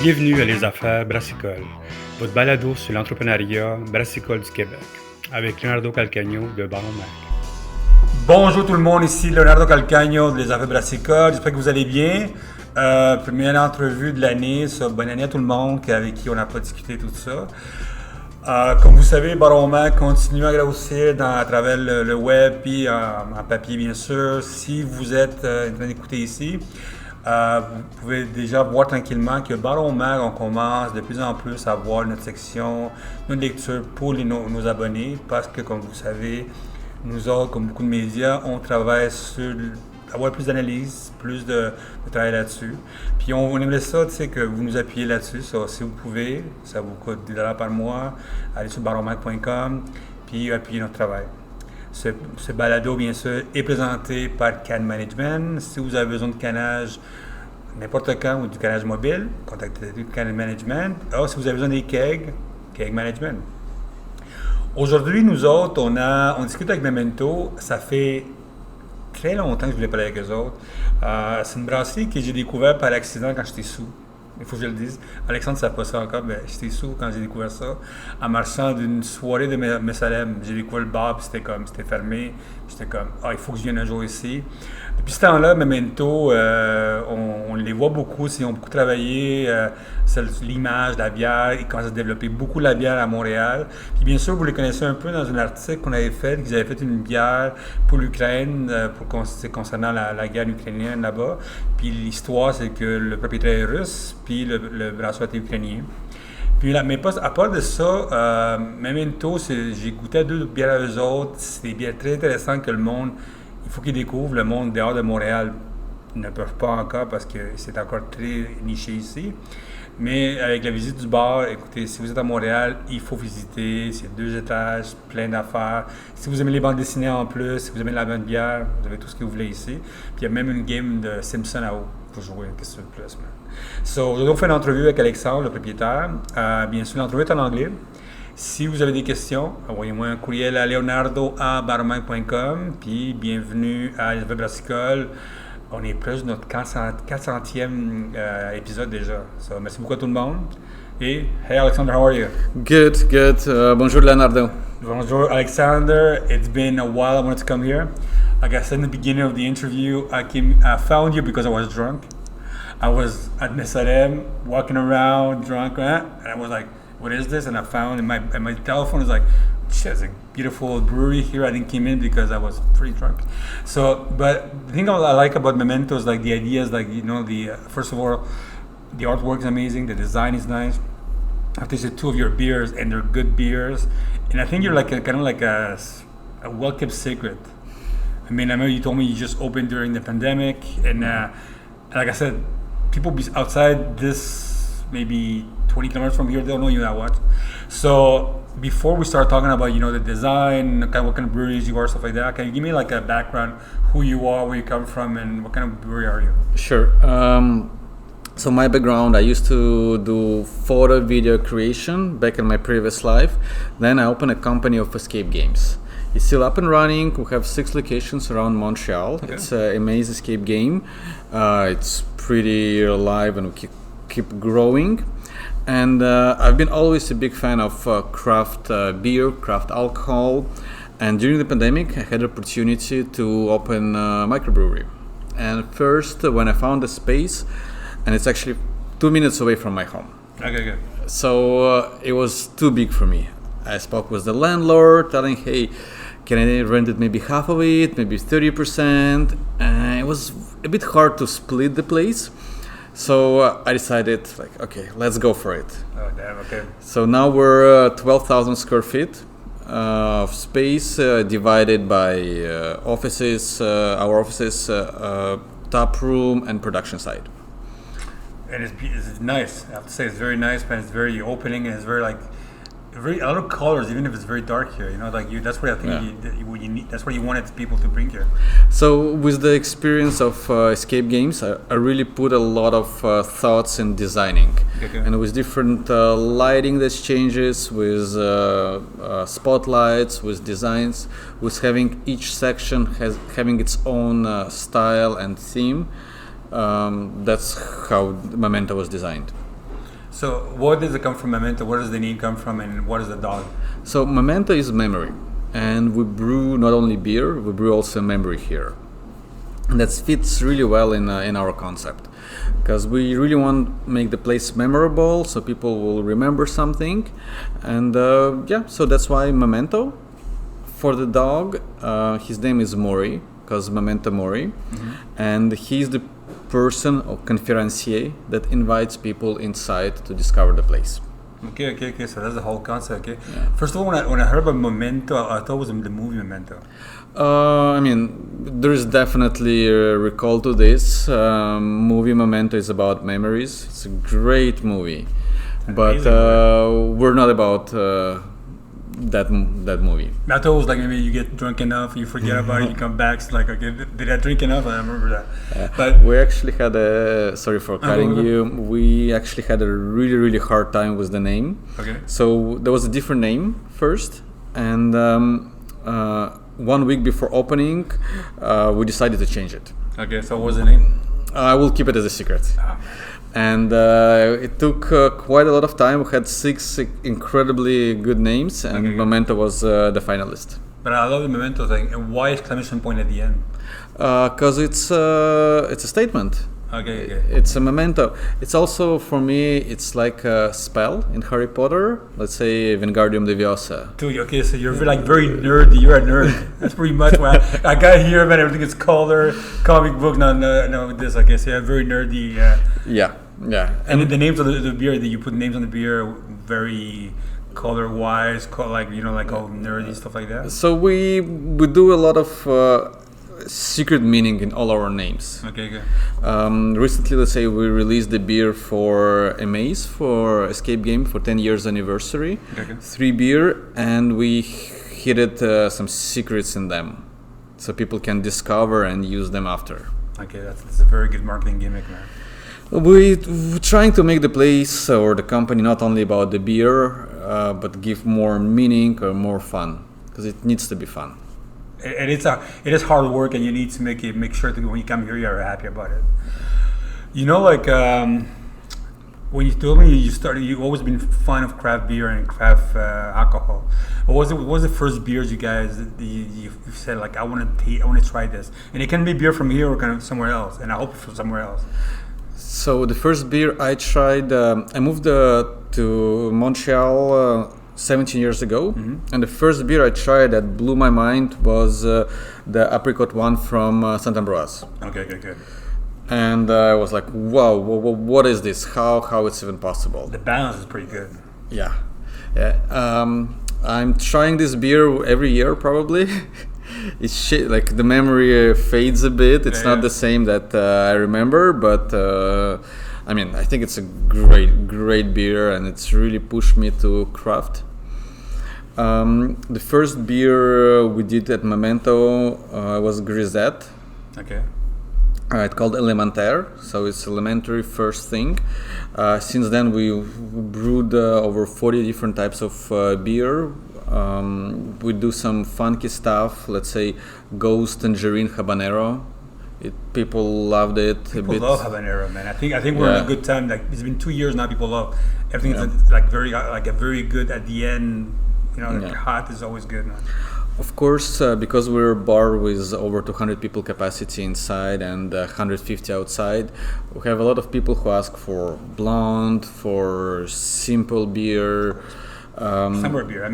Bienvenue à Les Affaires Brassicoles, votre balado sur l'entrepreneuriat Brassicoles du Québec, avec Leonardo Calcagno de Baron Mac. Bonjour tout le monde, ici Leonardo Calcagno de Les Affaires Brassicoles. J'espère que vous allez bien. Première entrevue de l'année, bonne année à tout le monde avec qui on n'a pas discuté tout ça. Comme vous savez, Baron Mac continue à grossir à travers le web et en papier bien sûr. Si vous êtes en train d'écouter ici, vous pouvez déjà voir tranquillement que Baron Mac, on commence de plus en plus à voir notre section, notre lecture pour nos abonnés parce que comme vous savez, nous autres, comme beaucoup de médias, on travaille sur avoir plus d'analyse, plus de travail là-dessus. Puis on aimerait ça, tu sais, que vous nous appuyez là-dessus. So, si vous pouvez, ça vous coûte $10 par mois, allez sur baronmac.com, puis appuyez notre travail. Ce balado, bien sûr, est présenté par Can Management. Si vous avez besoin de canage n'importe quand ou du canage mobile, contactez Can Management. Alors, si vous avez besoin des kegs, Keg Management. Aujourd'hui, nous autres, on discute avec Memento. Ça fait très longtemps que je voulais parler avec eux autres. C'est une brasserie que j'ai découvert par accident quand j'étais sous. Il faut que je le dise. Alexandre ne savait pas ça encore, mais j'étais sous quand j'ai découvert ça. En marchant d'une soirée de Mes, j'ai découvert le bar, puis c'était fermé. J'étais comme, il faut que je vienne un jour ici. Depuis ce temps-là, Memento, on les voit beaucoup, ils ont beaucoup travaillé sur l'image de la bière. Ils commencent à développer beaucoup la bière à Montréal. Puis bien sûr, vous les connaissez un peu dans un article qu'on avait fait, qu'ils avaient fait une bière pour l'Ukraine, concernant la guerre ukrainienne là-bas. Puis l'histoire, c'est que le propriétaire est russe, puis le brasseur était ukrainien. Puis là, mais pas, à part de ça, Memento, j'ai goûté à 2 bières à eux autres. C'est des bières très intéressantes que le monde, il faut qu'ils découvrent. Le monde dehors de Montréal ne peuvent pas encore parce que c'est encore très niché ici. Mais avec la visite du bar, écoutez, si vous êtes à Montréal, il faut visiter. C'est 2 étages, plein d'affaires. Si vous aimez les bandes dessinées en plus, si vous aimez la bonne bière, vous avez tout ce que vous voulez ici. Puis il y a même une game de Simpson à eau pour jouer. Qu'est-ce que tu veux plus, man? So, j'ai donc fait une entrevue avec Alexandre, le propriétaire. Bien sûr, l'entrevue est en anglais. Si vous avez des questions, envoyez-moi un courriel à leonardo@baronmac.com. Puis bienvenue à Les Brassicoles. On est proche de notre 400e épisode déjà. So, merci beaucoup à tout le monde. Et hey Alexander, how are you? Good. Bonjour Leonardo. Bonjour Alexander. It's been a while. I wanted to come here. Like I said in the beginning of the interview, I found you because I was drunk. I was at Mes, walking around drunk, and I was like, what is this? And I found, and my telephone is like, shit, it's a beautiful brewery here. I didn't come in because I was pretty drunk. So, but the thing I like about Memento is like the ideas, like, you know, first of all, the artwork is amazing, the design is nice. I've tasted 2 of your beers, and they're good beers. And I think you're like kind of like a well-kept secret. I mean, I know you told me you just opened during the pandemic, and like I said, people outside this, maybe 20 kilometers from here, they don't know you that much. So before we start talking about, you know, the design, what kind of breweries you are, stuff like that, can you give me like a background, who you are, where you come from, and what kind of brewery are you? Sure. So my background, I used to do photo video creation back in my previous life. Then I opened a company of escape games. It's still up and running. We have 6 locations around Montreal. Okay. It's a Maze escape game. It's pretty alive and we keep growing. And I've been always a big fan of craft beer, craft alcohol. And during the pandemic, I had the opportunity to open a microbrewery. And first, when I found the space, and it's actually 2 minutes away from my home. Okay, good. So it was too big for me. I spoke with the landlord, telling, hey, can I rent it maybe half of it, maybe 30%? It was a bit hard to split the place. So I decided, like, okay, let's go for it. Oh, damn, okay. So now we're 12,000 square feet of space divided by offices, our offices, tap room, and production side. And it's nice. I have to say, it's very nice, man. It's very opening, and it's very like a lot of colors, even if it's very dark here. You know, like that's what I think you need. That's what you wanted people to bring here. So with the experience of escape games, I really put a lot of thoughts in designing, and with different lighting that changes, with spotlights, with designs, with having each section having its own style and theme. That's how Memento was designed. So what does it come from, Memento? Where does the name come from, and what is the dog? So Memento is memory, and we brew not only beer, we brew also memory here, and that fits really well in our concept, because we really want to make the place memorable, so people will remember something, and so that's why Memento. For the dog, his name is Mori, because Memento Mori, and he's the person or conferencier that invites people inside to discover the place. Okay. So that's the whole concept. Okay. Yeah. First of all, when I heard about Memento, I thought it was the movie Memento. I mean, there is definitely a recall to this. Movie Memento is about memories. It's a great movie, but we're not about that movie. I thought it was like maybe you get drunk enough, you forget about it, you come back. It's like, okay, did I drink enough? I remember that. But we actually had sorry for cutting you. We actually had a really hard time with the name. Okay. So there was a different name first, and 1 week before opening, we decided to change it. Okay. So what was the name? I will keep it as a secret. And it took quite a lot of time. We had 6 incredibly good names, and Memento was the finalist. But I love the Memento thing. And why exclamation point at the end? Because it's a statement. Okay. It's a memento. It's also, for me, it's like a spell in Harry Potter. Let's say Wingardium Leviosa. Dude, okay, so you're like very nerdy. You're a nerd. That's pretty much what I got here, man. Everything is color, comic book, no, this. Okay, so you're very nerdy. Yeah. And the names of the beer, that you put names on the beer, very color-wise, like all nerdy stuff like that. So we do a lot of secret meaning in all our names. Okay. Recently, let's say we released the beer for Mais, for escape game, for 10 years anniversary. Okay. 3 beer, and we hid some secrets in them, so people can discover and use them after. Okay, that's a very good marketing gimmick, man. We're trying to make the place or the company not only about the beer, but give more meaning or more fun, because it needs to be fun. And it is hard work, and you need to make sure that when you come here, you are happy about it. When you told me you've always been fan of craft beer and craft alcohol. What was the first beers you guys you said, like, I want to try this? And it can be beer from here or kind of somewhere else, and I hope from somewhere else. So the first beer I tried, I moved to Montreal 17 years ago, and the first beer I tried that blew my mind was the apricot one from Saint-Ambroise. Okay, good. And I was like, wow, what is this? How it's even possible? The balance is pretty good. Yeah. I'm trying this beer every year probably. It's like the memory fades a bit. It's not the same that I remember, but I think it's a great beer, and it's really pushed me to craft. The first beer we did at Memento was Grisette. Okay. It's called Elementaire, so it's elementary first thing. Since then we brewed over 40 different types of beer. We do some funky stuff, let's say Ghost Tangerine Habanero. People loved it. People love habanero, man. I think we're in a good time. Like, it's been 2 years now. People love everything. Is like a very good at the end. Hot is always good, man. Of course, because we're a bar with over 200 people capacity inside and 150 outside, we have a lot of people who ask for blonde, for simple beer. Summer beer.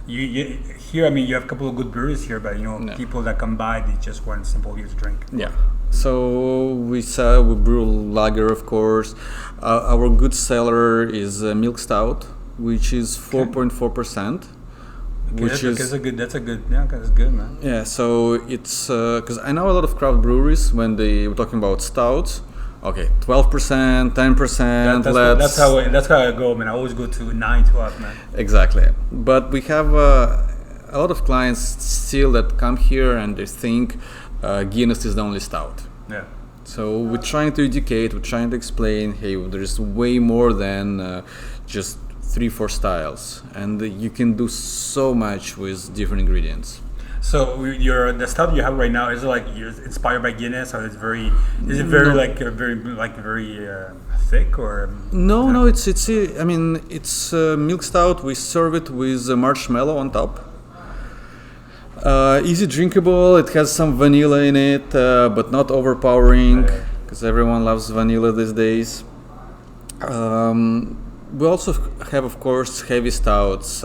You here. You have a couple of good breweries here, but people that come by, they just want simple beer to drink. Yeah. So we brew lager, of course. Our good seller is milk stout, which is 4.4%. That's good, man. Yeah, so it's because I know a lot of craft breweries when they were talking about stouts. Okay, 12%, 10%. That's how I go, man. I always go to 9 to up, man. Exactly, but we have a lot of clients still that come here and they think Guinness is the only stout. Yeah. So we're trying to educate, we're trying to explain, hey, there is way more than just 3-4 styles, and you can do so much with different ingredients. So the stout you have right now, is it like you're inspired by Guinness, or very thick or? No, it's I mean it's milk stout. We serve it with marshmallow on top. Easy drinkable. It has some vanilla in it, but not overpowering, because everyone loves vanilla these days. We also have, of course, heavy stouts.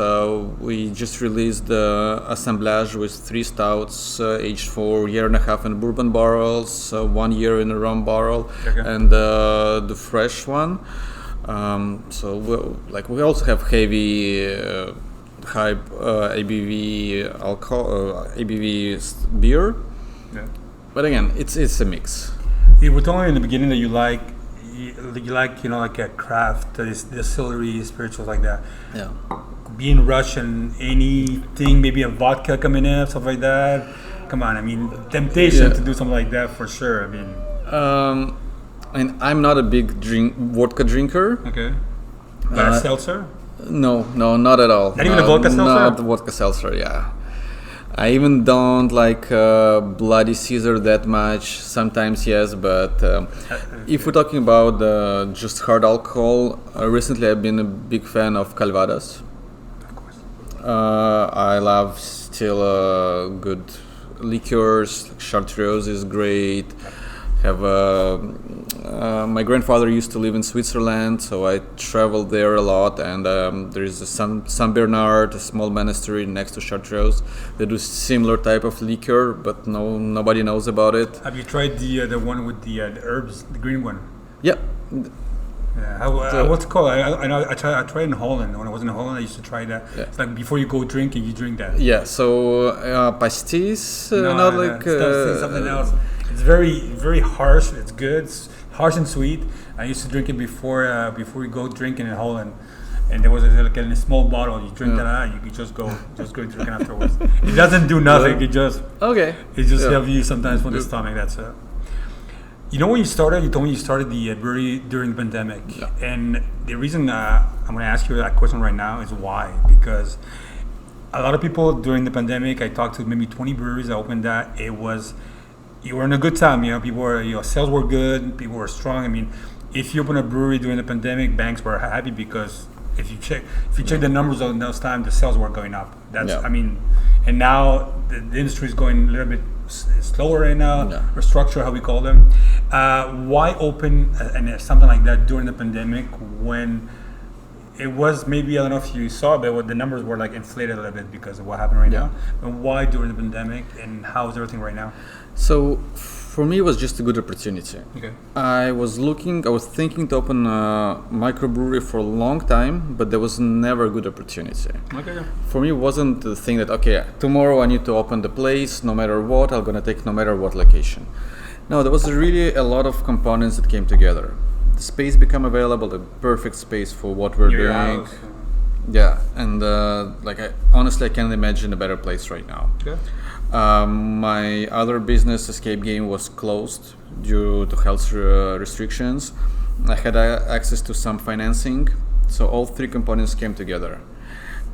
We just released the assemblage with 3 stouts, aged for 1.5 years in bourbon barrels, 1 year in a rum barrel, and the fresh one. We also have heavy, high ABV alcohol, ABV beer. Yeah. But again, it's a mix. You were telling me in the beginning that you like like a craft, distillery, spirituals like that. Yeah. Being Russian, anything, maybe a vodka coming in, stuff like that. Come on, I mean, temptation to do something like that for sure. I mean, I'm not a big vodka drinker. Okay. But a seltzer? No, not at all. Not even a vodka seltzer? Not vodka seltzer, yeah. I even don't like Bloody Caesar that much. Sometimes yes, but if we're talking about just hard alcohol, recently I've been a big fan of Calvados. Of course. I love still good liqueurs. Chartreuse is great. Have my grandfather used to live in Switzerland, so I traveled there a lot. And there is Saint Bernard, a small monastery next to Chartreuse. They do similar type of liquor, but nobody knows about it. Have you tried the one with the herbs, the green one? Yeah. Yeah. What's it called? I tried in Holland. When I was in Holland, I used to try that. Yeah. It's like before you go drinking, you drink that. Yeah. So pastis, not like something else. It's very, very harsh. It's good. It's harsh and sweet. I used to drink it before we go drinking in Holland, and there was like in a small bottle. You drink that out, you just go drinking afterwards. It doesn't do nothing. It just helps you sometimes for the stomach. That's it. You know when you started? You told me you started the brewery during the pandemic, and the reason I'm going to ask you that question right now is why? Because a lot of people during the pandemic, I talked to maybe 20 breweries that opened that. You were in a good time, people were, sales were good, people were strong. I mean, if you open a brewery during the pandemic, banks were happy because if you check the numbers on those times, the sales were going up. I mean, and now the industry is going a little bit slower right now, or structure, how we call them. Why open something like that during the pandemic when it was maybe, I don't know if you saw, but the numbers were like inflated a little bit because of what happened right now. And why during the pandemic, and how is everything right now? So for me, it was just a good opportunity. Okay. I was thinking to open a microbrewery for a long time, but there was never a good opportunity. Okay. For me, it wasn't the thing that, tomorrow I need to open the place, no matter what, I'm gonna take no matter what location. No, there was really a lot of components that came together. The space became available, the perfect space for what we're doing. House. Yeah, and I can't imagine a better place right now. Okay. My other business, Escape Game, was closed due to health restrictions. I had access to some financing, so all 3 components came together.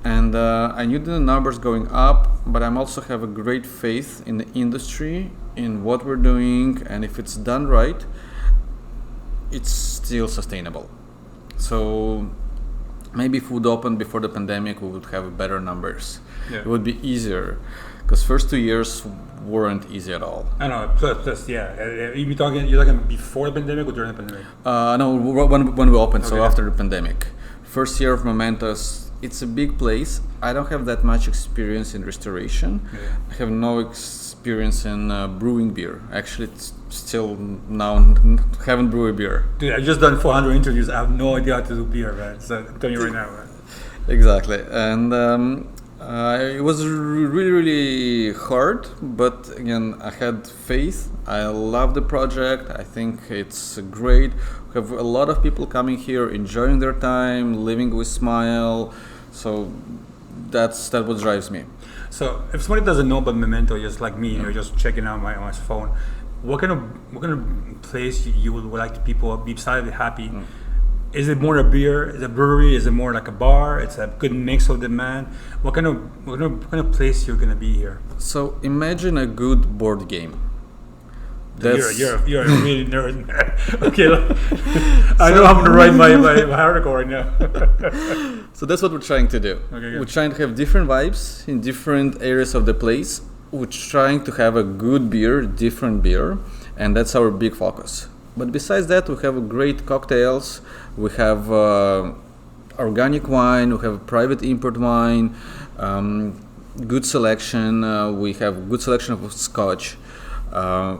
And I knew the numbers going up, but I also have a great faith in the industry, in what we're doing, and if it's done right, it's still sustainable. So maybe if we would open before the pandemic, we would have better numbers. Yeah. It would be easier, because first 2 years weren't easy at all. I know. Plus, you're talking before the pandemic or during the pandemic? No, when we opened. Okay. So after the pandemic, first year of Memento. It's a big place. I don't have that much experience in restoration. Yeah. I have no experience in brewing beer. Actually, it's still now haven't brewed a beer. Dude, I've just done 400 interviews. I have no idea how to do beer, man. So I'm telling you right now, man. Exactly. And it was really, really hard. But again, I had faith. I love the project. I think it's great. We have a lot of people coming here, enjoying their time, living with smile. So that's what drives me. So if somebody doesn't know about Memento, just like me, you're just checking out my phone. What kind of place you would like people to be excited, happy? Is it more a beer? Is it a brewery? Is it more like a bar? It's a good mix of demand. What kind of place you're gonna be here? So imagine a good board game. You're a really nerd. Okay, I know I'm going to write my article right now. So that's what we're trying to do. Okay, good. We're trying to have different vibes in different areas of the place. We're trying to have a good beer, different beer, and that's our big focus. But besides that, we have great cocktails. We have organic wine. We have private import wine. Good selection. We have good selection of scotch.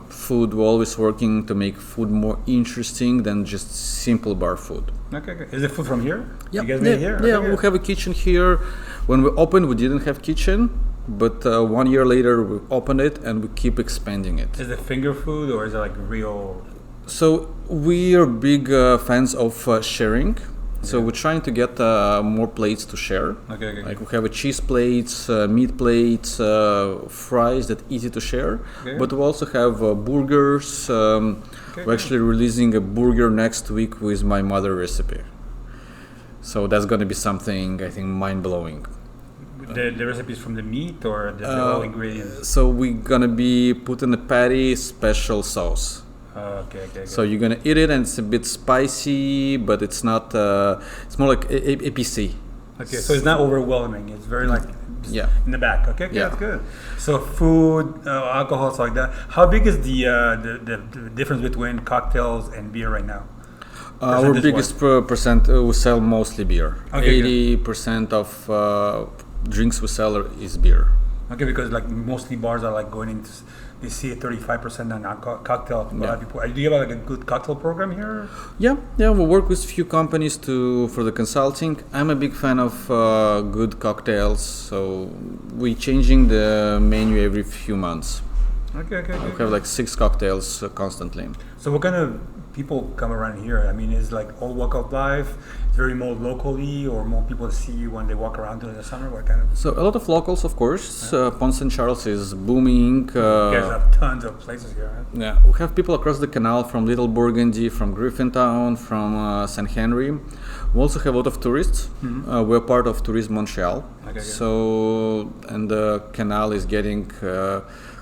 Food, we're always working to make food more interesting than just simple bar food. Okay. Is it food from here? Yeah, You guys made it here? Yeah, Okay, we have a kitchen here. When we opened, we didn't have kitchen, but 1 year later we opened it and we keep expanding it. Is it finger food or is it like real? So we are big fans of sharing. So we're trying to get more plates to share. Okay. Like we have a cheese plates, meat plates, fries that easy to share. Okay. But we also have burgers. We're actually releasing a burger next week with my mother recipe. So that's going to be something I think mind blowing. The recipes from the meat or the all ingredients? So we're going to be putting a patty special sauce. Okay. So you're gonna eat it and it's a bit spicy, but it's not. It's more like APC. Okay, so it's not overwhelming. It's very like just in the back. Okay, Yeah. that's good. So food, alcohol, stuff like that. How big is the difference between cocktails and beer right now? Our biggest percent we sell mostly beer. Okay, 80% of drinks we sell is beer. Okay, because like mostly bars are like going into. You see 35% on cocktail. A lot of people. Do you have like a good cocktail program here? Yeah. We work with few companies for the consulting. I'm a big fan of good cocktails, so we changing the menu every few months. Okay. We have like 6 cocktails constantly. So what kind of people come around here? I mean, is like all walk of life? It's very more locally, or more people see you when they walk around during the summer? What kind of? So a lot of locals, of course. Pont Saint Charles is booming. You guys have tons of places here, right? Yeah, we have people across the canal from Little Burgundy, from Griffintown, from Saint-Henri. We also have a lot of tourists. We're part of Tourisme Montréal. Okay. So, and the canal is getting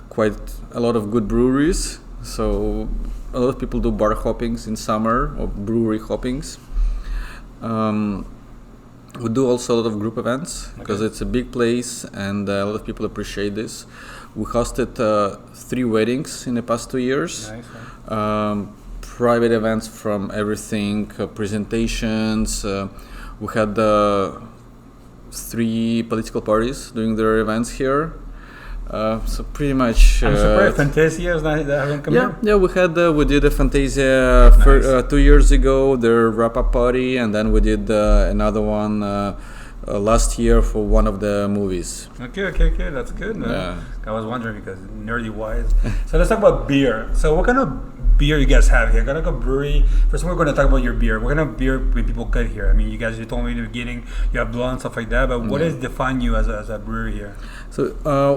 quite a lot of good breweries. So a lot of people do bar hoppings in summer or brewery hoppings. We do also a lot of group events because it's a big place and a lot of people appreciate this. We hosted 3 weddings in the past 2 years. Nice. Private events from everything, presentations. We had 3 political parties doing their events here. So pretty much. I'm surprised Fantasia is not that haven't come here. Yeah, we did a Fantasia Nice. 2 years ago, their wrap-up party, and then we did another one last year for one of the movies. Okay, that's good. Yeah. I was wondering because nerdy wise. So let's talk about beer. So what kind of beer you guys have here? Got like a brewery. First, we're going to talk about your beer. What kind of beer when people get here? I mean, you told me in the beginning you have blonde stuff like that, but what does define you as a brewery here? So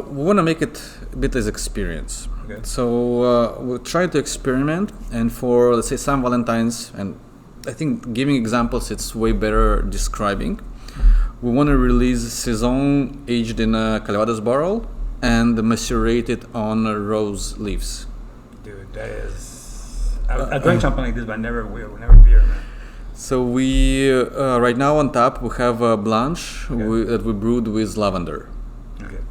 we want to make it a bit as experience. Okay. So we're trying to experiment, and for let's say St. Valentine's, and I think giving examples it's way better describing. We want to release saison aged in a Calvados barrel and macerated on rose leaves. Dude, that is. I drank something like this, but never beer, man. So we right now on tap we have a blanche that we brewed with lavender. Okay.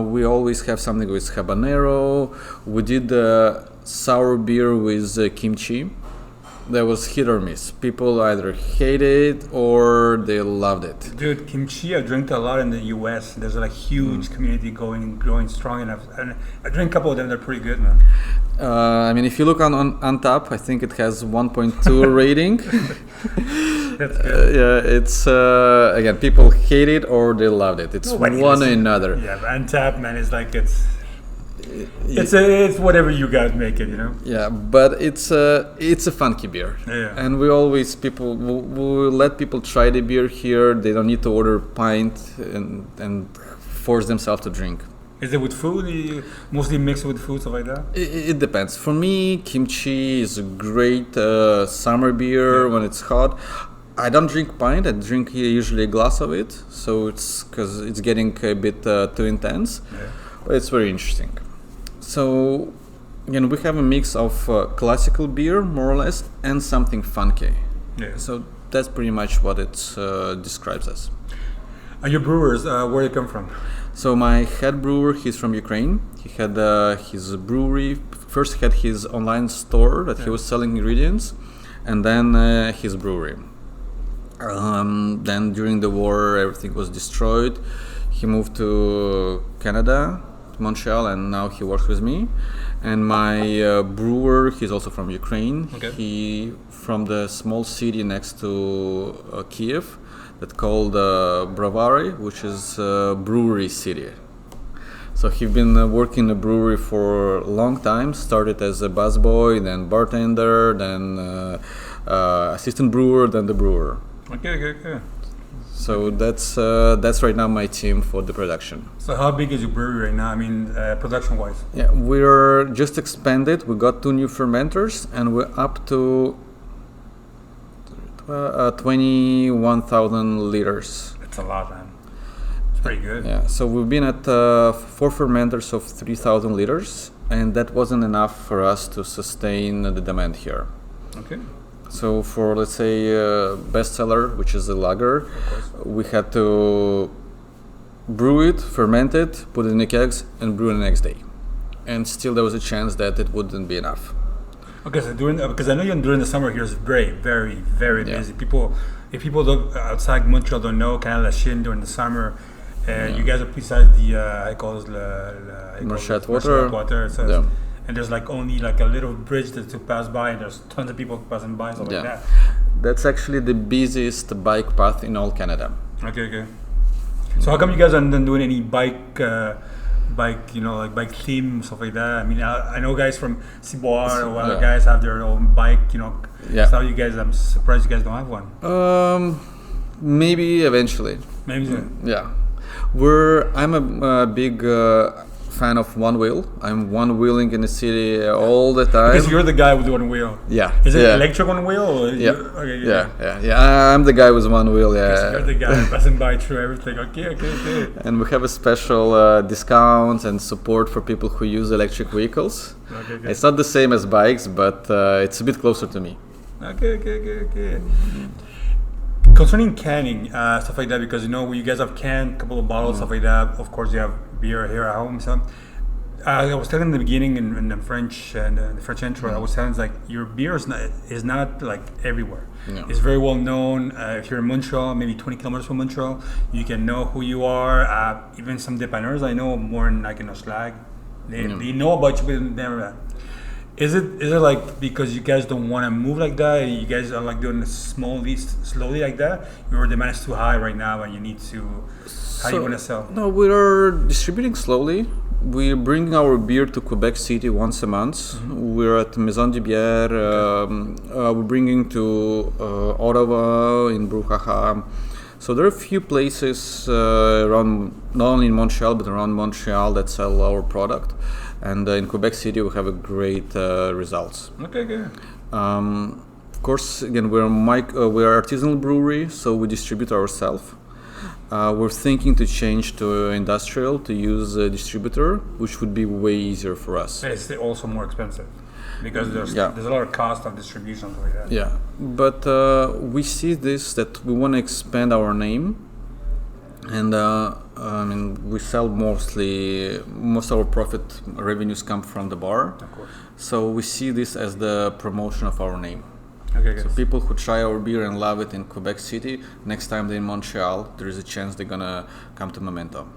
We always have something with habanero. We did sour beer with kimchi. That was hit or miss. People either hate it or they loved it. Dude, kimchi, I drink a lot in the U.S. There's like huge community growing strong enough. And I drink a couple of them. They're pretty good, man. I mean, if you look on tap, I think it has 1.2 rating. That's good. Yeah, it's again, people hate it or they loved it. It's Nobody one or listens. another. Yeah, but Untapped, man, is like it's whatever you guys make it, you know. Yeah, but it's a funky beer. Yeah. And we always we let people try the beer here. They don't need to order a pint and force themselves to drink. Is it with food? You mostly mix with food, stuff like that? It depends. For me, kimchi is a great summer beer when it's hot. I don't drink pint. I drink usually a glass of it. So it's because it's getting a bit too intense. Yeah. But it's very interesting. So again, we have a mix of classical beer, more or less, and something funky. Yeah. So that's pretty much what it describes as. Your brewers, where they come from? So my head brewer, he's from Ukraine. He had his brewery. First, he had his online store that he was selling ingredients, and then his brewery. Then during the war, everything was destroyed. He moved to Canada, Montreal, and now he works with me. And my brewer, he's also from Ukraine. Okay. He from the small city next to Kiev, that's called Brasserie, which is a brewery city. So he's been working in a brewery for a long time. Started as a busboy, then bartender, then assistant brewer, then the brewer. Okay. So that's right now my team for the production. So how big is your brewery right now? I mean, production-wise? Yeah, we're just expanded. We got 2 new fermenters, and we're up to 21,000 liters. That's a lot, man. It's pretty good. Yeah, so we've been at 4 fermenters of 3,000 liters, and that wasn't enough for us to sustain the demand here. Okay. So for, let's say, bestseller, which is a lager, we had to brew it, ferment it, put it in the kegs, and brew it the next day. And still there was a chance that it wouldn't be enough. Okay, so because I know during the summer here is very, very, very busy. If people outside Montreal don't know, Canada Shin during the summer, you guys are beside the Atwater. So and there's only a little bridge to pass by, and there's tons of people passing by and stuff like that. That's actually the busiest bike path in all Canada. Okay. So how come you guys aren't doing any bike theme, stuff like that? I mean, I know guys from Bois or other guys have their own bike, So you guys, I'm surprised you guys don't have one. Maybe eventually. Maybe so. Yeah. I'm a big fan of one wheel. I'm one wheeling in the city all the time. Because you're the guy with one wheel. Yeah. Is it electric one wheel? Or I'm the guy with one wheel. Yeah. So you're the guy passing by through everything. Okay. And we have a special discounts and support for people who use electric vehicles. Okay. It's not the same as bikes, but it's a bit closer to me. Okay. Concerning canning, stuff like that, because you guys have canned a couple of bottles, stuff like that. Of course, you have beer here at home. So I was telling in the beginning in the French intro, I was telling your beer is not everywhere. No. It's very well known. If you're in Montreal, maybe 20 kilometers from Montreal, you can know who you are. Even some dépanneurs I know more than in Oslag. They know about you, but never. Is it because you guys don't want to move like that? You guys are doing it slowly like that? Your demand is too high right now, and you need to. How you want to sell? No, we are distributing slowly. We bring our beer to Quebec City once a month. Mm-hmm. We're at Maison de Bière. We're bringing to Ottawa, in Brouhaha. So there are a few places around, not only in Montreal, but around Montreal that sell our product. And in Quebec City, we have a great results. Okay, good. Of course, again, we're artisanal brewery, so we distribute ourselves. We're thinking to change to industrial, to use a distributor, which would be way easier for us. It's also more expensive because there's a lot of cost of distribution like that. Yeah, but we see that we want to expand our name, and we sell most of our profit revenues come from the bar. Of course. So we see this as the promotion of our name. Okay, so people who try our beer and love it in Quebec City, next time they're in Montreal, there is a chance they're gonna come to Memento.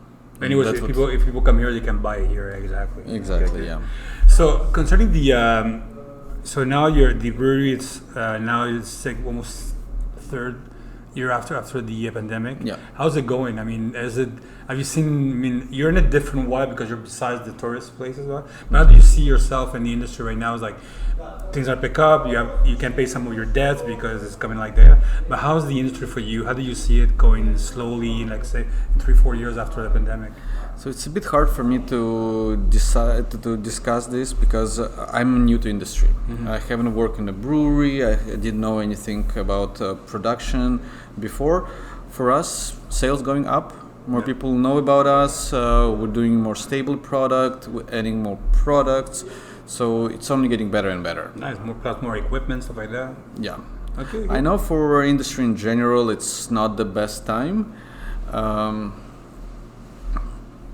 Anyways, if people come here, they can buy it here. Exactly. Okay. Yeah. So concerning the, so now the brewery, it's almost third year after the pandemic. Yeah. How's it going? I mean, have you seen? I mean, you're in a different way because you're besides the tourist places. But how do you see yourself in the industry right now? It's things are pick up. You can pay some of your debts because it's coming like that. But how's the industry for you? How do you see it going slowly, say 3-4 years after the pandemic? So it's a bit hard for me to decide to discuss this because I'm new to industry. Mm-hmm. I haven't worked in a brewery. I didn't know anything about production before. For us, sales going up. More people know about us. We're doing more stable product. We're adding more products. So it's only getting better and better. Nice, more equipment, stuff like that. Yeah. Okay. Good. I know for industry in general, it's not the best time.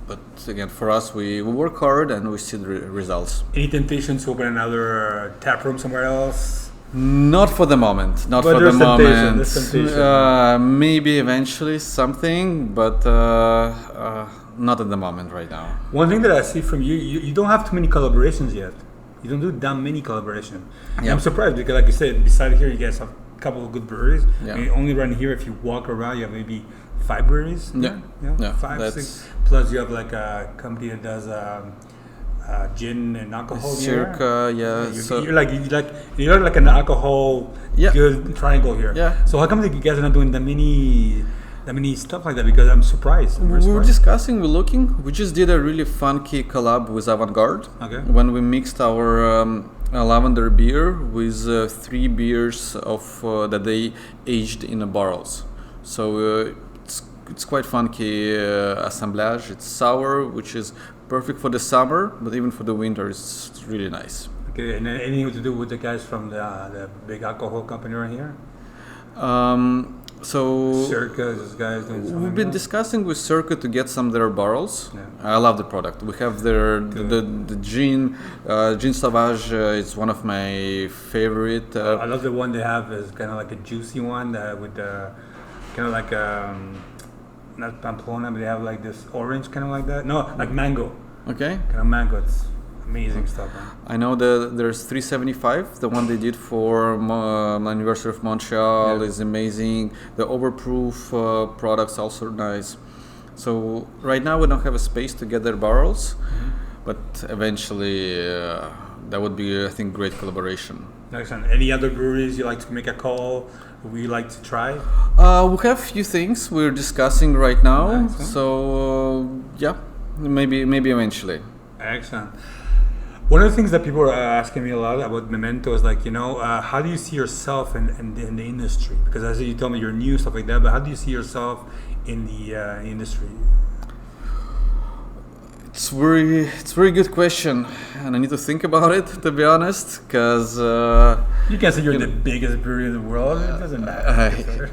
But again, for us, we work hard and we see the results. Any temptation to open another tap room somewhere else? Not for the moment. Not But for the there's temptation, moment. there's temptation. Maybe eventually something, but not at the moment right now. One thing that I see from you don't have too many collaborations yet. You don't do that many collaborations. Yeah. I'm surprised because, like you said, beside here, you guys have a couple of good breweries. Yeah. And only around here, if you walk around, you have maybe 5 breweries. Yeah. Yeah, 5, that's- 6. Plus, you have like a company that does gin and alcohol. Circa, yeah. You're like an alcohol Yeah. good triangle here. Yeah. So how come that you guys are not doing that many stuff like that? Because I'm surprised. I'm very We were surprised. discussing, we're looking. We just did a really funky collab with Avant-Garde. Okay. When we mixed our lavender beer with 3 beers of that they aged in barrels. So it's quite funky assemblage. It's sour, which is perfect for the summer, but even for the winter, it's really nice. Okay, and then anything to do with the guys from the big alcohol company right here? So Circa, these guys doing something. we've been like that? discussing with Circa to get some of their barrels. Yeah. I love the product. We have the gin, gin sauvage. It's one of my favorite. I love the one they have is kind of like a juicy one with kind of like not Pamplona, but they have like this orange kind of like that. No, like mango, Okay, kind of mango. It's amazing stuff, man. I know that there's 375. The one they did for my anniversary of Montreal Yeah. is amazing. The overproof products also nice. So right now we don't have a space to get their barrels, but eventually that would be, I think, great collaboration. Excellent. Any other breweries you like to make a call? We like to try. We have a few things we're discussing right now. Excellent. So yeah, maybe eventually. Excellent. One of the things that people are asking me a lot about Memento is like, how do you see yourself in the industry? Because as you told me, you're new, stuff like that, but how do you see yourself in the industry? It's very good question, and I need to think about it, to be honest, because You can say you're the biggest brewery in the world. It doesn't matter.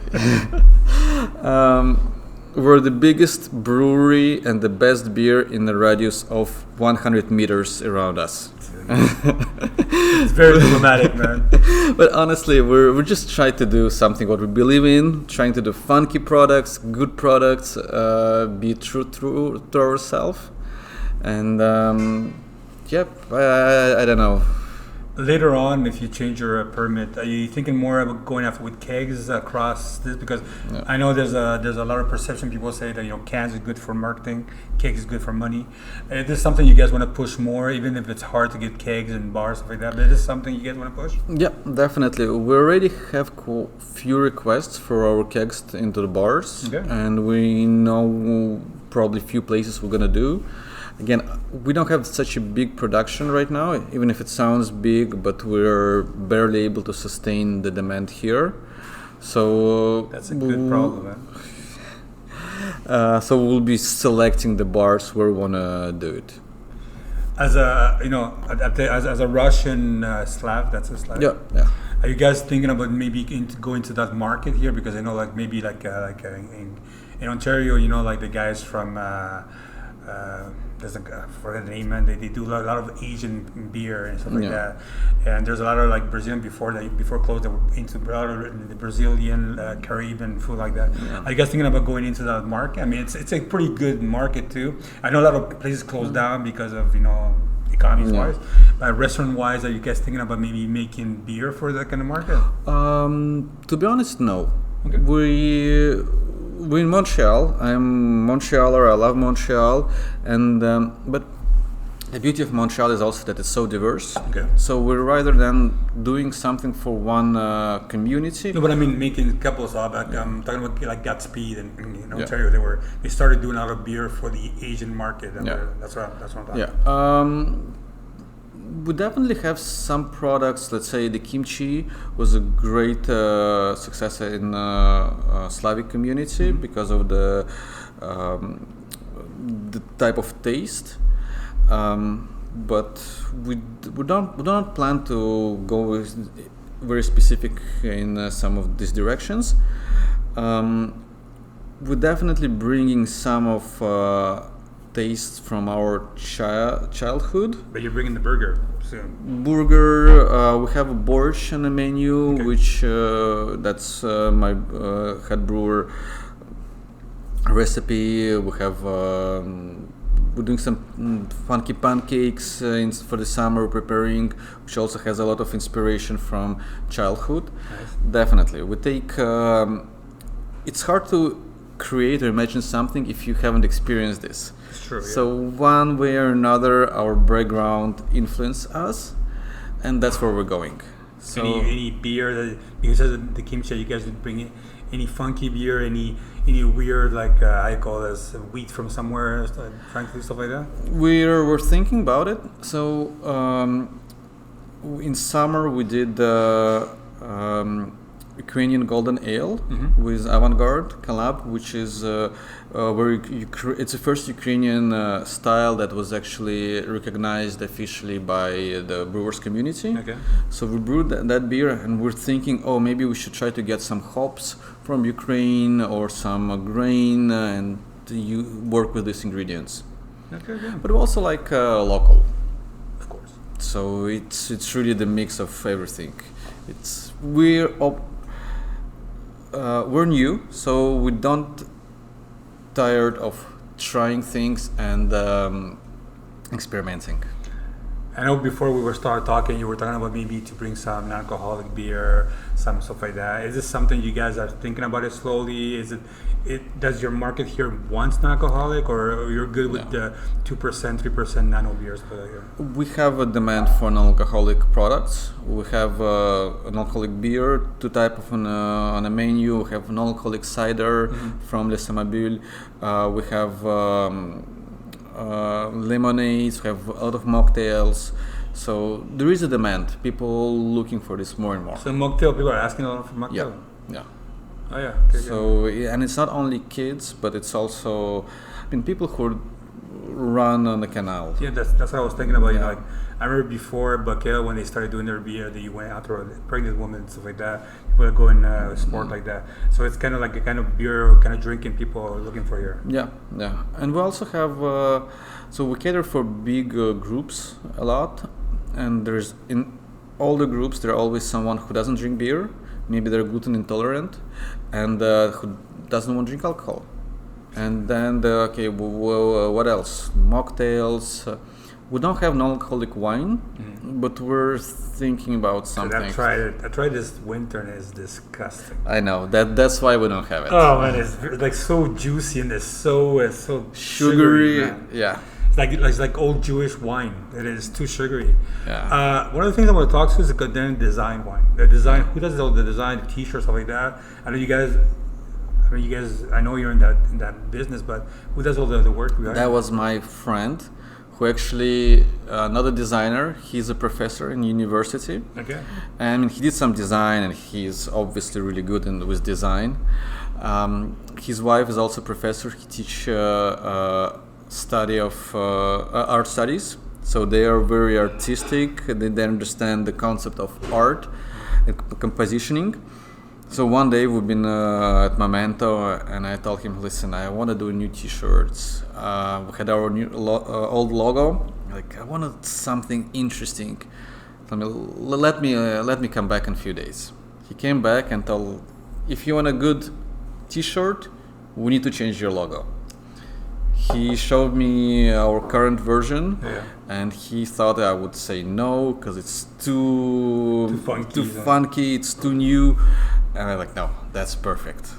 we're the biggest brewery and the best beer in the radius of 100 meters around us. It's very diplomatic, man. But honestly, we're just trying to do something what we believe in, trying to do funky products, good products, be true to ourselves, and I don't know. Later on, if you change your permit, are you thinking more about going after with kegs across this? Because Yeah. I know there's a lot of perception. People say that cans is good for marketing, kegs is good for money. Is this something you guys want to push more, even if it's hard to get kegs and bars stuff like that? But is this something you guys want to push? Yeah, definitely. We already have few requests for our kegs into the bars, Okay. and we know probably few places we're gonna do. Again, we don't have such a big production right now, even if it sounds big, but we're barely able to sustain the demand here. So That's a good problem, man. So we'll be selecting the bars where we wanna do it. As a as a Russian Slav, that's a Slav. Yeah, yeah. Are you guys thinking about maybe going to that market here? Because I know maybe in Ontario, like the guys from there's for the name, man, they do a lot of Asian beer and stuff like Yeah. that. And there's a lot of like Brazilian before close that were into a lot of the Brazilian Caribbean food like that. Yeah. Are you guys thinking about going into that market? I mean, it's a pretty good market too. I know a lot of places closed down because of economies wise. But restaurant wise, are you guys thinking about maybe making beer for that kind of market? To be honest, no. Okay. We're in Montreal. I'm Montrealer. I love Montreal, and but the beauty of Montreal is also that it's so diverse. Okay. So we're rather than doing something for one community. No, but I mean making couples. I'm talking about like Godspeed and in Yeah. Ontario. They started doing a lot of beer for the Asian market. And Yeah. that's what I'm talking. Yeah. We definitely have some products. Let's say the kimchi was a great success in Slavic community because of the type of taste. but we don't plan to go very specific in some of these directions. We're definitely bringing some of tastes from our childhood. But you're bringing the burger soon. Burger, we have a borscht on the menu, Okay. which that's my head brewer recipe. We have we're doing some funky pancakes for the summer we're preparing, which also has a lot of inspiration from childhood. Nice. Definitely, we take. It's hard to create or imagine something if you haven't experienced this. It's true. So one way or another, our background influenced us, and that's where we're going. So any beer that, because of the kimchi, you guys would bring any funky beer, any weird, like I call this wheat from somewhere, frankly, stuff like that. we're thinking about it. So in summer we did Ukrainian Golden Ale with Avant-Garde collab, which is where it's the first Ukrainian style that was actually recognized officially by the brewers community. Okay. So we brewed that beer, and we're thinking, oh, maybe we should try to get some hops from Ukraine or some grain and work with these ingredients. Okay. Yeah. But we also like local. Of course. So it's really the mix of everything. We're new, so we don't tired of trying things and experimenting. I know before we were start talking, you were talking about maybe to bring some non-alcoholic beer, some stuff like that. Is this something you guys are thinking about it slowly? Is it does your market here want non-alcoholic, or you're good with the 2%, 3% nano beers? We have a demand for non-alcoholic products. We have an alcoholic beer, two types on a menu. We have non-alcoholic cider from Les Samabules. We have lemonades. We have a lot of mocktails. So there is a demand. People looking for this more and more. So mocktail, people are asking a lot for mocktail. Yeah. Oh yeah. Okay, So and it's not only kids, but it's also, people who run on the canal. yeah, that's what I was thinking about. You know, like I remember before Bakel, when they started doing their beer, they went out to a pregnant woman and stuff like that. People are going sport like that. So it's kind of like a kind of beer, kind of drinking people are looking for here. Yeah. And we also have, so we cater for big groups a lot, and there's in all the groups there are always someone who doesn't drink beer, maybe they're gluten intolerant, and who doesn't want to drink alcohol. And then what else? Mocktails. We don't have non-alcoholic wine, but we're thinking about something. I tried it. I tried this winter and it's disgusting. I know that's why we don't have it. Oh man, it's like so juicy and it's so Sugary. man. Yeah. It's like old Jewish wine. It is too sugary. Yeah. One of the things I want to talk to is the design wine. The design. Who does all the design, the T-shirts, stuff like that? I know you guys. I know you're in that business, but who does all the work behind? That was my friend, who actually not a designer. He's a professor in university. Okay. And he did some design, and he's obviously really good with design. His wife is also a professor. He teaches study of art studies, so they are very artistic. They understand the concept of art and compositioning. So one day we've been at Memento, and I told him, listen, I want to do new T-shirts. We had our new old logo. Like, I wanted something interesting. Let me come back in a few days. He came back and told, if you want a good T-shirt, we need to change your logo. He showed me our current version, and he thought I would say no because it's too funky, it's too new. And I'm like, no, that's perfect.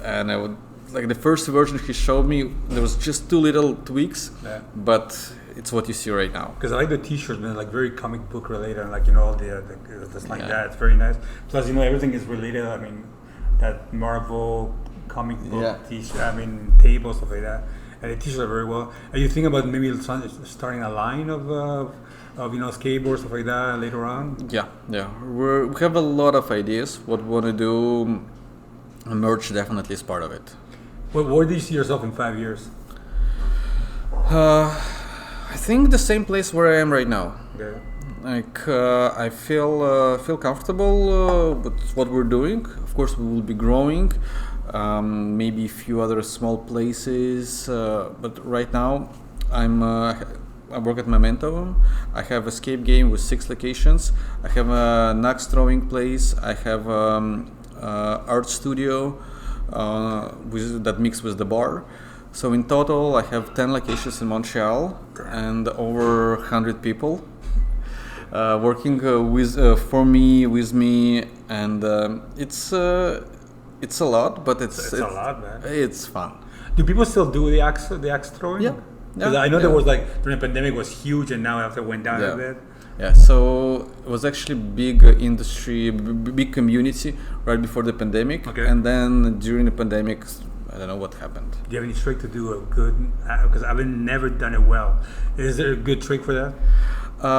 And I would like the first version he showed me. There was just two little tweaks, but it's what you see right now. Because I like the T-shirts, man, like very comic book related, and like all the like that. It's very nice. Plus, everything is related. I mean, that Marvel comic book T-shirt. Table stuff like that. And the T-shirts are very well. Are you thinking about maybe starting a line of skateboards, stuff like that later on? Yeah. We have a lot of ideas. What we want to do, merch definitely is part of it. Where do you see yourself in 5 years? I I think the same place where I am right now. Okay. Like I feel comfortable with what we're doing. Of course, we will be growing. Maybe a few other small places, but right now I work at Memento. I have escape game with 6 locations. I have a axe throwing place. I have art studio that mixed with the bar. So in total, I have 10 locations in Montreal and over 100 people working for me, with me, and it's a lot, but it's a lot, man. It's fun. Do people still do the axe throwing? Yeah. Because I know there was like during the pandemic was huge, and now after it went down a bit. Yeah, so it was actually big industry, big community right before the pandemic, and then during the pandemic, I don't know what happened. Do you have any trick to do a good? Because I've never done it well. Is there a good trick for that?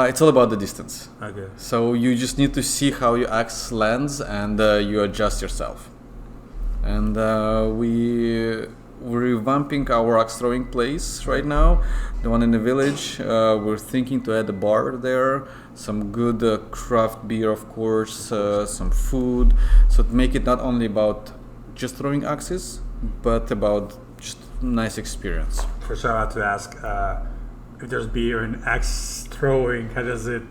It's all about the distance. Okay. So you just need to see how your axe lands, and you adjust yourself. And we're revamping our axe throwing place right now, the one in the village. We're thinking to add a bar there, some good craft beer, of course, some food, so to make it not only about just throwing axes, but about just nice experience. For sure, I have to ask if there's beer and axe throwing. How does it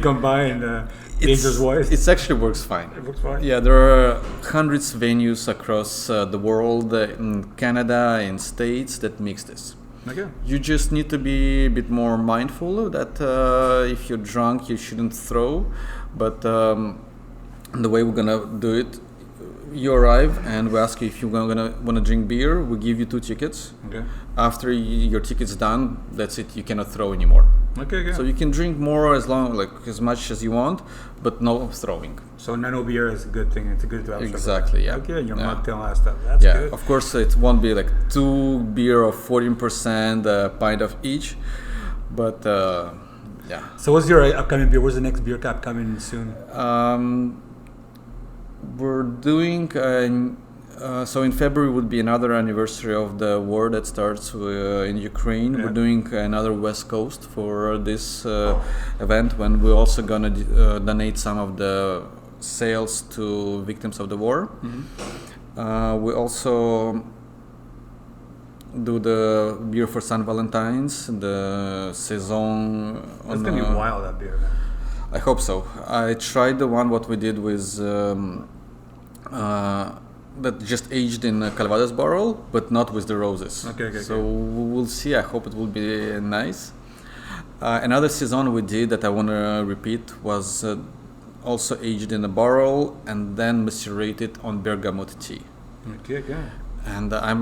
combine? Dangerous wise? It actually works fine. It works fine. Yeah, there are hundreds of venues across the world, in Canada, in States that mix this. Okay. You just need to be a bit more mindful that if you're drunk, you shouldn't throw. But the way we're gonna do it, you arrive and we ask you if you wanna drink beer. We give you 2 tickets. Okay. After your ticket's done, that's it. You cannot throw anymore. Okay. So you can drink more as much as you want, but no throwing. So nano beer is a good thing. It's a good option. Exactly. Yeah. Okay. Your mocktail and all that stuff. That's good. Of course, it won't be like 2 beer of 14%, a pint of each, but yeah. So what's your upcoming beer? Where's the next beer cup coming soon? We're doing so in February would be another anniversary of the war that starts in Ukraine. We're doing another West Coast for this event, when we're also gonna donate some of the sales to victims of the war. We also do the beer for St. Valentine's, the saison. It's gonna be wild, that beer, man. I hope so. I tried the one what we did with that just aged in a Calvados barrel, but not with the roses. Okay. So we'll see. I hope it will be nice. Another saison we did that I want to repeat was also aged in a barrel and then macerated on bergamot tea. Okay. And I'm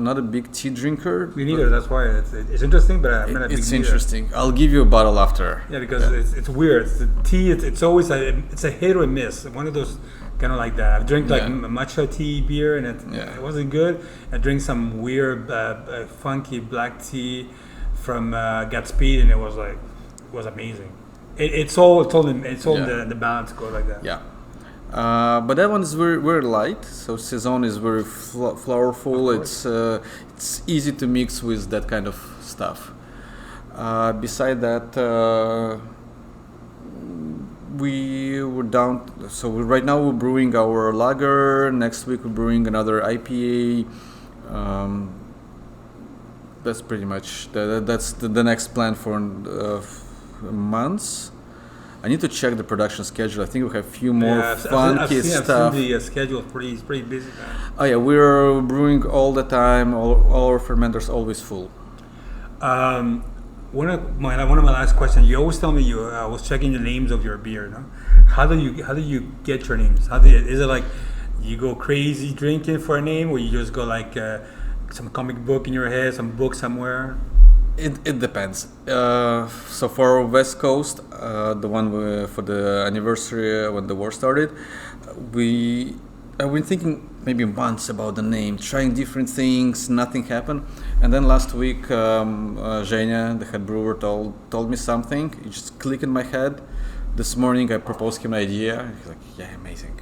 not a big tea drinker. Me neither. That's why it's interesting, but I'm not a big It's neither. Interesting. I'll give you a bottle after. Yeah, because it's weird. It's the tea. It's always a hit or miss. One of those kind of like that. I've drank like matcha tea beer and it wasn't good. I drank some weird funky black tea from Godspeed and it was amazing. It's all the balance go like that. Yeah. But that one is very, very light. So saison is very flowerful. It's easy to mix with that kind of stuff. Beside that, we were down. So right now we're brewing our lager. Next week we're brewing another IPA. That's pretty much that's the next plan for months. I need to check the production schedule. I think we have a few more funky stuff. I've seen the schedule is pretty busy. Oh yeah, we're brewing all the time. All our fermenters always full. One of my last questions. You always tell me I was checking the names of your beer. No? How do you get your names? Is it like you go crazy drinking for a name, or you just go like some comic book in your head, some book somewhere? It depends. So for West Coast, the one for the anniversary when the war started, I've been thinking maybe months about the name, trying different things. Nothing happened, and then last week, Zhenya, the head brewer, told me something. It just clicked in my head. This morning, I proposed him an idea. He's like, "Yeah, amazing."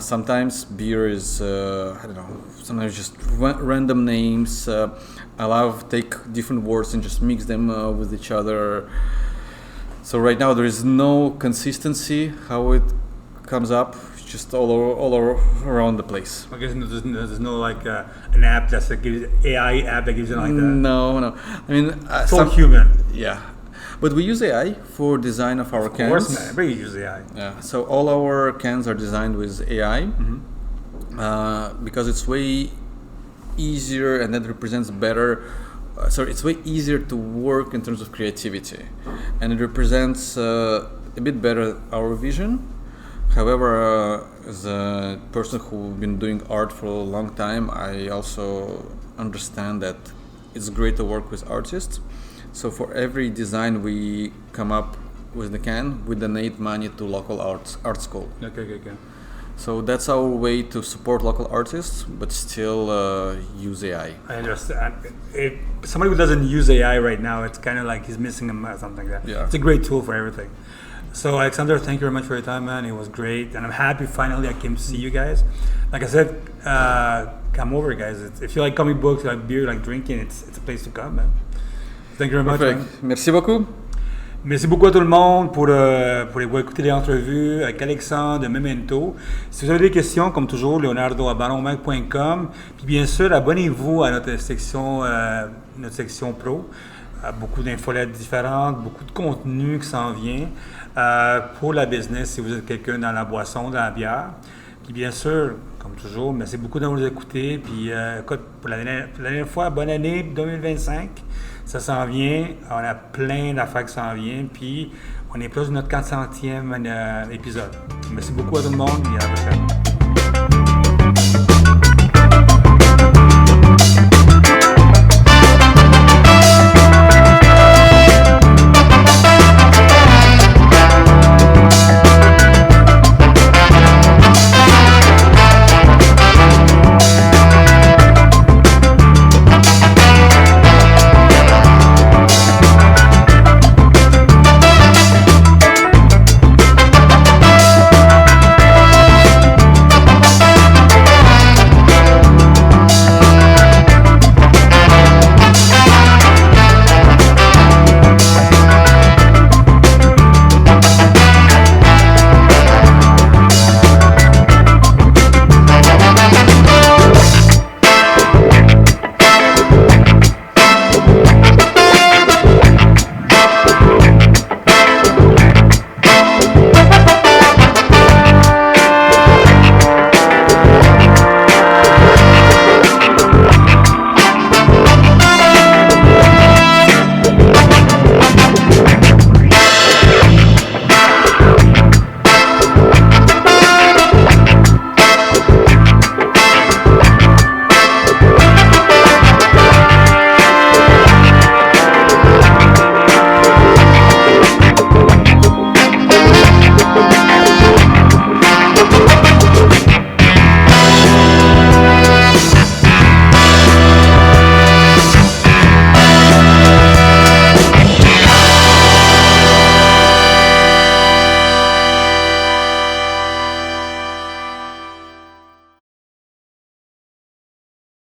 Sometimes beer is, I don't know, sometimes just random names. I love take different words and just mix them with each other. So right now there is no consistency how it comes up. It's just all around the place. I guess there's no like an app that's like AI app that gives you like that. No. I mean, it's all human. Yeah. But we use AI for design of our cans. Of course, man. Everybody uses AI. Yeah. So all our cans are designed with AI because it's way easier and that represents better. It's way easier to work in terms of creativity, and it represents a bit better our vision. However, as a person who's been doing art for a long time, I also understand that it's great to work with artists. So for every design we come up with the can, we donate money to local art school. Okay. So that's our way to support local artists, but still use AI. I understand. If somebody who doesn't use AI right now, it's kind of like he's missing something like that. Yeah. It's a great tool for everything. So Alexander, thank you very much for your time, man. It was great, and I'm happy finally I came to see you guys. Like I said, come over, guys. If you like comic books, you like beer, you like drinking, it's a place to come, man. Thank you very much. Man. Merci beaucoup. Merci beaucoup à tout le monde pour écouter l'entrevue avec Alexandre de Memento. Si vous avez des questions, comme toujours, leonardo@ballonmac.com. Puis bien sûr, abonnez-vous à notre section pro. Beaucoup d'infolettes différentes, beaucoup de contenu qui s'en vient pour la business si vous êtes quelqu'un dans la boisson, dans la bière. Puis bien sûr, comme toujours, merci beaucoup de nous écouter. Puis écoute, pour la dernière fois, bonne année 2025. Ça s'en vient. On a plein d'affaires qui s'en viennent. Puis on est proche de notre 400e épisode. Merci beaucoup à tout le monde et à la prochaine.